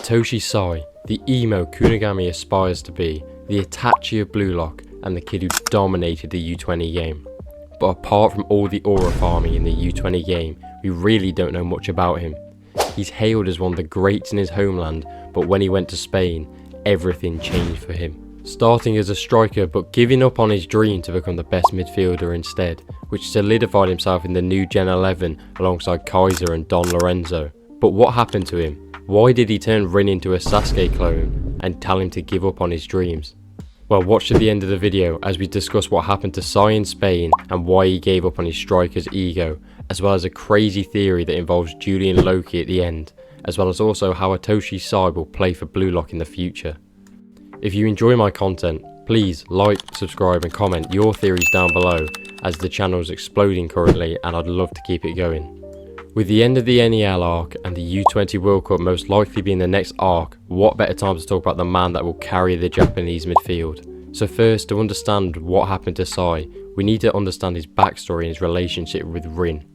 Itoshi Sae, the emo Kunigami aspires to be, the Itachi of bluelock, and the kid who dominated the U20 game. But apart from all the aura farming in the U20 game, we really don't know much about him. He's hailed as one of the greats in his homeland, but when he went to Spain, everything changed for him. Starting as a striker but giving up on his dream to become the best midfielder instead, which solidified himself in the new Gen 11 alongside KAISER and Don Lorenzo. But what happened to him? Why did he turn Rin into a Sasuke clone and tell him to give up on his dreams? Well, watch to the end of the video as we discuss what happened to Sae in Spain and why he gave up on his striker's ego, as well as a crazy theory that involves Julian Loki at the end, as well as also how Itoshi Sae will play for bluelock in the future. If you enjoy my content, please like, subscribe and comment your theories down below, as the channel is exploding currently and I'd love to keep it going. With the end of the NEL arc and the U20 World Cup most likely being the next arc, what better time to talk about the man that will carry the Japanese midfield. So first, to understand what happened to Sae, we need to understand his backstory and his relationship with Rin.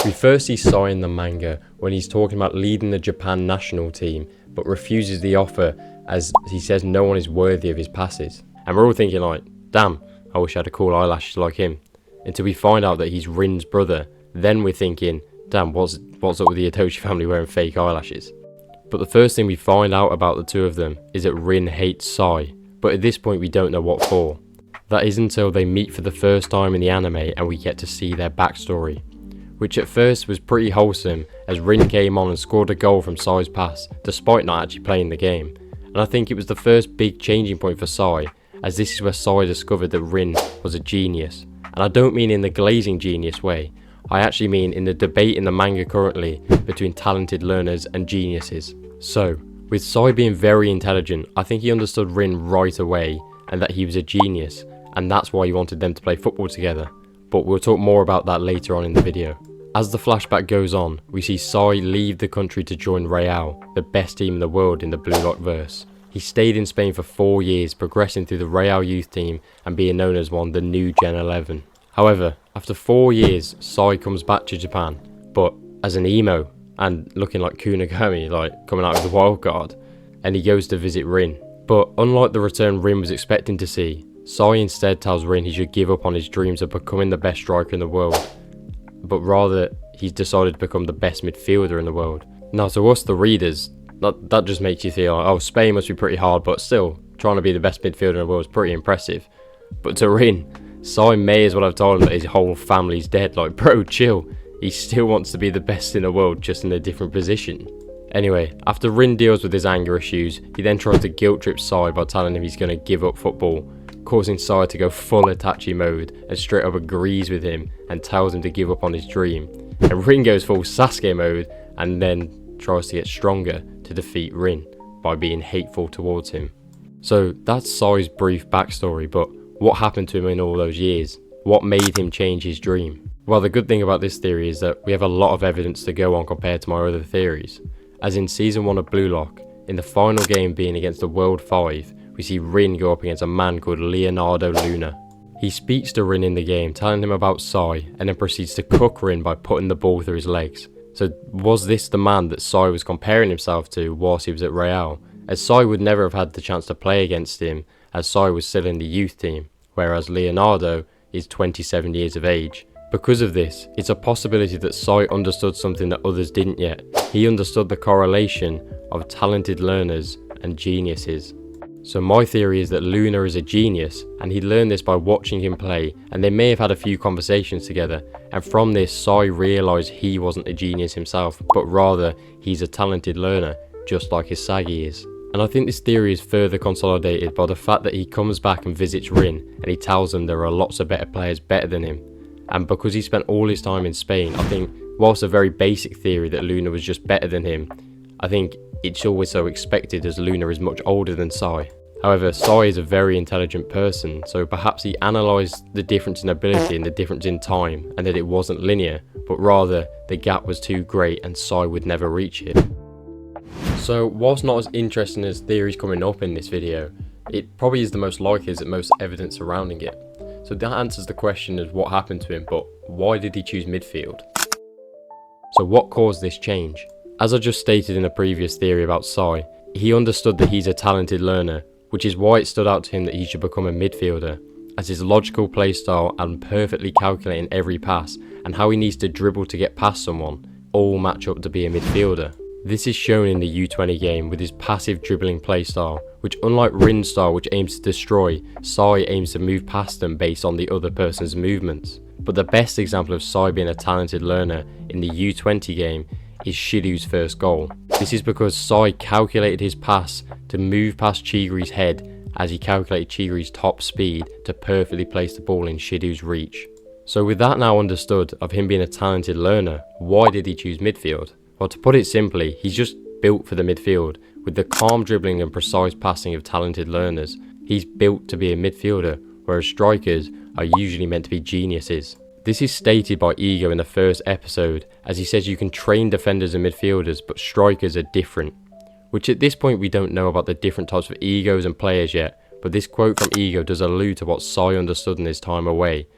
We first see Sae in the manga when he's talking about leading the Japan national team, but refuses the offer as he says no one is worthy of his passes. And we're all thinking like, damn, I wish I had a cool eyelashes like him. Until we find out that he's Rin's brother, then we're thinking, damn, what's up with the Itoshi family wearing fake eyelashes? But the first thing we find out about the two of them is that Rin hates Sae, but at this point we don't know what for. That is until they meet for the first time in the anime and we get to see their backstory, which at first was pretty wholesome as Rin came on and scored a goal from Sae's pass despite not actually playing the game. And I think it was the first big changing point for Sae, as this is where Sae discovered that Rin was a genius. And I don't mean in the glazing genius way, I actually mean in the debate in the manga currently between talented learners and geniuses. So, with Sae being very intelligent, I think he understood Rin right away and that he was a genius, and that's why he wanted them to play football together. But we'll talk more about that later on in the video. As the flashback goes on, we see Sae leave the country to join Real, the best team in the world in the bluelock verse. He stayed in Spain for 4 years, progressing through the Real youth team and being known as one of the new Gen 11. However, after 4 years, Sae comes back to Japan, but as an emo and looking like Kunigami, like coming out of the wild card, and he goes to visit Rin. But unlike the return Rin was expecting to see, Sae instead tells Rin he should give up on his dreams of becoming the best striker in the world, but rather he's decided to become the best midfielder in the world. Now to us the readers, that just makes you feel like, oh, Spain must be pretty hard, but still, trying to be the best midfielder in the world is pretty impressive. But to Rin, Sae may as well have told him that his whole family's dead, like bro chill, he still wants to be the best in the world just in a different position. Anyway, after Rin deals with his anger issues, he then tries to guilt trip Sae by telling him he's going to give up football, causing Sae to go full Itachi mode and straight up agrees with him and tells him to give up on his dream. And Rin goes full Sasuke mode and then tries to get stronger to defeat Rin by being hateful towards him. So that's Sae's brief backstory, but what happened to him in all those years? What made him change his dream? Well, the good thing about this theory is that we have a lot of evidence to go on compared to my other theories. As in season 1 of Bluelock, in the final game being against the World 5, we see Rin go up against a man called Leonardo Luna. He speaks to Rin in the game, telling him about Sae, and then proceeds to cook Rin by putting the ball through his legs. So was this the man that Sae was comparing himself to whilst he was at Real? As Sae would never have had the chance to play against him, as Sae was still in the youth team, whereas Leonardo is 27 years of age. Because of this, it's a possibility that Sae understood something that others didn't yet. He understood the correlation of talented learners and geniuses. So my theory is that Luna is a genius, and he learned this by watching him play, and they may have had a few conversations together, and from this Sae realised he wasn't a genius himself, but rather he's a talented learner, just like Isagi is. And I think this theory is further consolidated by the fact that he comes back and visits Rin, and he tells him there are lots of better players better than him. And because he spent all his time in Spain, I think, whilst a very basic theory that Luna was just better than him, I think it's always so expected as Luna is much older than Sae. However, Sae is a very intelligent person, so perhaps he analysed the difference in ability and the difference in time, and that it wasn't linear, but rather the gap was too great and Sae would never reach it. So whilst not as interesting as theories coming up in this video, it probably is the most likely as the most evidence surrounding it. So that answers the question of what happened to him, but why did he choose midfield? So what caused this change? As I just stated in a previous theory about Sae, he understood that he's a talented learner, which is why it stood out to him that he should become a midfielder, as his logical playstyle and perfectly calculating every pass and how he needs to dribble to get past someone all match up to be a midfielder. This is shown in the U20 game with his passive dribbling playstyle, which unlike Rin's style which aims to destroy, Sae aims to move past them based on the other person's movements. But the best example of Sae being a talented learner in the U20 game is Shiryu's first goal. This is because Sae calculated his pass to move past Chigiri's head as he calculated Chigiri's top speed to perfectly place the ball in Shiryu's reach. So with that now understood of him being a talented learner, why did he choose midfield? Well, to put it simply, he's just built for the midfield. With the calm dribbling and precise passing of talented learners, he's built to be a midfielder, whereas strikers are usually meant to be geniuses. This is stated by Ego in the first episode, as he says you can train defenders and midfielders, but strikers are different. Which at this point we don't know about the different types of egos and players yet, but this quote from Ego does allude to what Sae understood in his time away.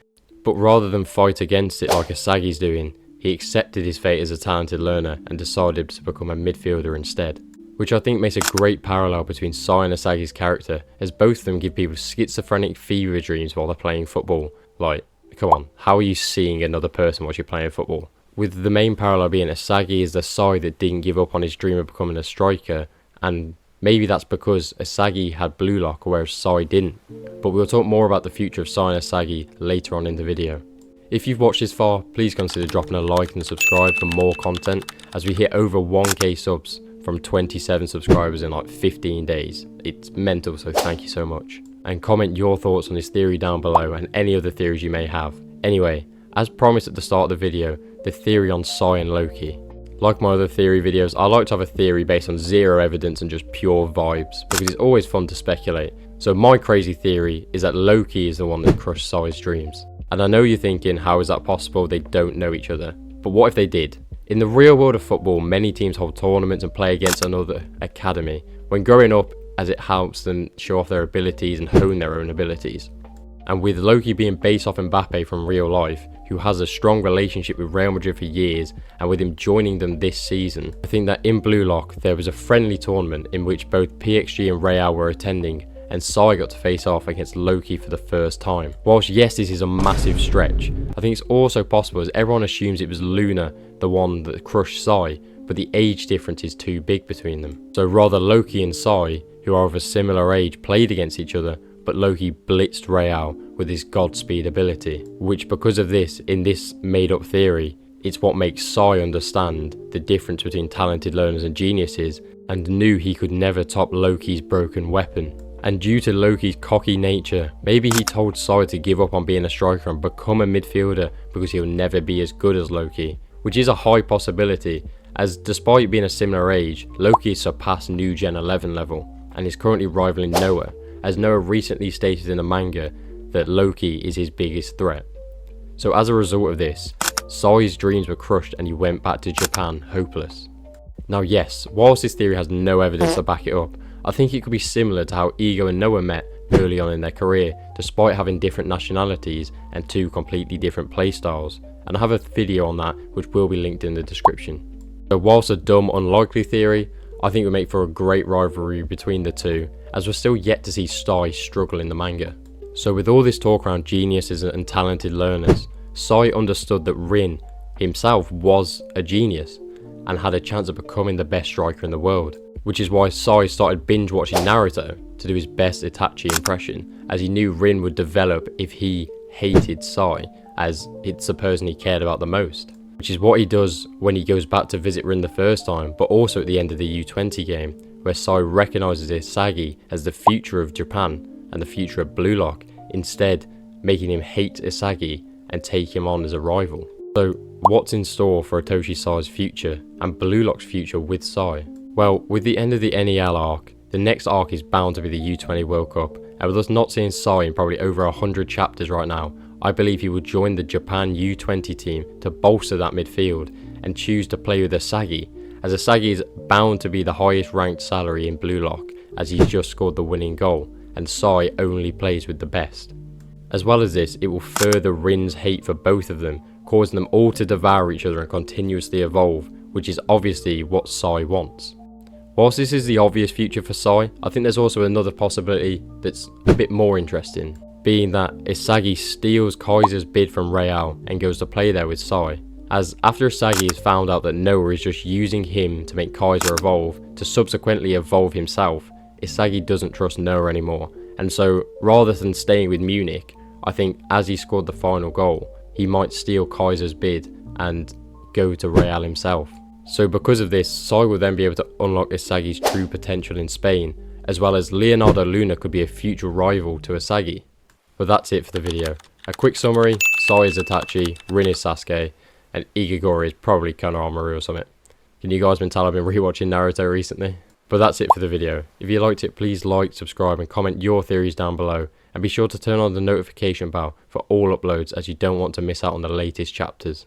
But rather than fight against it like Isagi's doing, he accepted his fate as a talented learner and decided to become a midfielder instead. Which I think makes a great parallel between Sae and Isagi's character, as both of them give people schizophrenic fever dreams while they're playing football. Like, come on, how are you seeing another person while you're playing football? With the main parallel being Isagi is the Sae that didn't give up on his dream of becoming a striker, and maybe that's because Isagi had bluelock whereas Sae didn't. But we'll talk more about the future of Sae and Isagi later on in the video. If you've watched this far, please consider dropping a like and subscribe for more content, as we hit over 1k subs from 27 subscribers in like 15 days. It's mental, so thank you so much. And comment your thoughts on this theory down below and any other theories you may have. Anyway, as promised at the start of the video, the theory on Sae and Loki. Like my other theory videos, I like to have a theory based on zero evidence and just pure vibes, because it's always fun to speculate. So my crazy theory is that Loki is the one that crushed Sae's dreams. And I know you're thinking, how is that possible? They don't know each other. But what if they did? In the real world of football, many teams hold tournaments and play against another academy, when growing up, as it helps them show off their abilities and hone their own abilities. And with Loki being based off Mbappe from real life, who has a strong relationship with Real Madrid for years, and with him joining them this season, I think that in Bluelock there was a friendly tournament in which both PXG and Real were attending, and Sae got to face off against Loki for the first time. Whilst yes, this is a massive stretch, I think it's also possible, as everyone assumes it was Luna, the one that crushed Sae, but the age difference is too big between them. So rather Loki and Sae, who are of a similar age, played against each other, but Loki blitzed Real with his Godspeed ability, which because of this, in this made up theory, it's what makes Sae understand the difference between talented learners and geniuses, and knew he could never top Loki's broken weapon. And due to Loki's cocky nature, maybe he told Sae to give up on being a striker and become a midfielder because he'll never be as good as Loki, which is a high possibility, as despite being a similar age, Loki has surpassed New Gen 11 level and is currently rivaling Noah, as Noah recently stated in the manga that Loki is his biggest threat. So as a result of this, Sae's dreams were crushed and he went back to Japan hopeless. Now yes, whilst this theory has no evidence to back it up, I think it could be similar to how Ego and Noah met early on in their career, despite having different nationalities and two completely different playstyles, and I have a video on that which will be linked in the description. So whilst a dumb unlikely theory, I think it would make for a great rivalry between the two, as we're still yet to see Sae struggle in the manga. So with all this talk around geniuses and talented learners, Sae understood that Rin himself was a genius and had a chance of becoming the best striker in the world, which is why Sae started binge watching Naruto to do his best Itachi impression, as he knew Rin would develop if he hated Sae, as it's the person he cared about the most. Which is what he does when he goes back to visit Rin the first time, but also at the end of the U20 game, where Sae recognises Isagi as the future of Japan and the future of Bluelock, instead making him hate Isagi and take him on as a rival. So what's in store for Itoshi Sae's future and Bluelock's future with Sae? Well, with the end of the NEL arc, the next arc is bound to be the U20 World Cup, and with us not seeing Sae in probably over 100 chapters right now, I believe he will join the Japan U20 team to bolster that midfield and choose to play with Isagi, as Isagi is bound to be the highest ranked salary in Bluelock, as he's just scored the winning goal, and Sae only plays with the best. As well as this, it will further Rin's hate for both of them, causing them all to devour each other and continuously evolve, which is obviously what Sae wants. Whilst this is the obvious future for Sae, I think there's also another possibility that's a bit more interesting, being that Isagi steals KAISER's bid from Real and goes to play there with Sae. As after Isagi has found out that Noah is just using him to make KAISER evolve to subsequently evolve himself, Isagi doesn't trust Noah anymore, and so rather than staying with Munich, I think as he scored the final goal, he might steal KAISER's bid and go to Real himself. So because of this, Sae will then be able to unlock Isagi's true potential in Spain, as well as Leonardo Luna could be a future rival to Isagi. But that's it for the video. A quick summary: Sae is Itachi, Rin is Sasuke, and Igagori is probably Konohamaru or something. Can you guys tell I've been rewatching Naruto recently? But that's it for the video. If you liked it, please like, subscribe and comment your theories down below, and be sure to turn on the notification bell for all uploads as you don't want to miss out on the latest chapters.